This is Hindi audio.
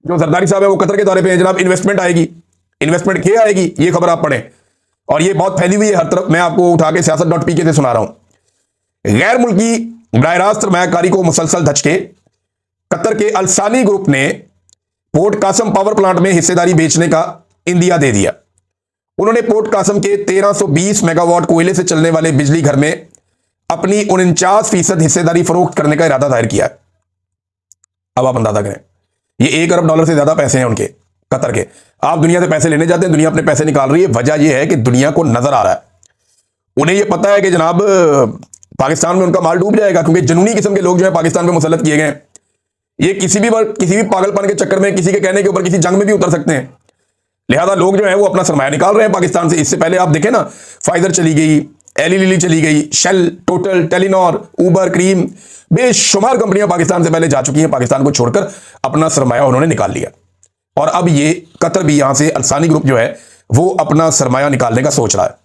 जो जरदारी साहब है वो कतर के दौरे पे है जनाब। इन्वेस्टमेंट आएगी, इन्वेस्टमेंट क्या आएगी, ये खबर आप पढ़ें, और ये बहुत फैली हुई है हर तरफ। मैं आपको उठा के siyaasat.pk से सुना रहा हूं। गैर मुल्की बराह रास्त सरमायाकारी को मुसलसल धचके, कतर के अलसानी ग्रुप ने पोर्ट कासम पावर प्लांट में हिस्सेदारी बेचने का इंदिया दे दिया। उन्होंने पोर्ट कासम के 1320 मेगावाट कोयले से चलने वाले बिजली घर में अपनी 49% हिस्सेदारी फरोख्त करने का इरादा जाहिर किया। अब आप अंदाजा करें, ये $1 अरब से ज्यादा पैसे हैं उनके, कतर के। आप दुनिया से पैसे लेने जाते हैं, दुनिया अपने पैसे निकाल रही है। वजह यह है कि दुनिया को नजर आ रहा है, उन्हें यह पता है कि जनाब पाकिस्तान में उनका माल डूब जाएगा, क्योंकि जुनूनी किस्म के लोग जो है पाकिस्तान में मुसल्लत किए गए। ये किसी भी पागलपन के चक्कर में, किसी के कहने के ऊपर किसी जंग में भी उतर सकते हैं। लिहाजा लोग जो है वो अपना सरमाया निकाल रहे हैं पाकिस्तान से। इससे पहले आप देखें ना, फाइजर चली गई, एली लिली चली गई, शेल, टोटल, टेलीनॉर, उबर, क्रीम, बेशुमार कंपनियां पाकिस्तान से पहले जा चुकी हैं। पाकिस्तान को छोड़कर अपना सरमाया उन्होंने निकाल लिया, और अब ये कतर भी यहां से अलसानी ग्रुप जो है वो अपना सरमाया निकालने का सोच रहा है।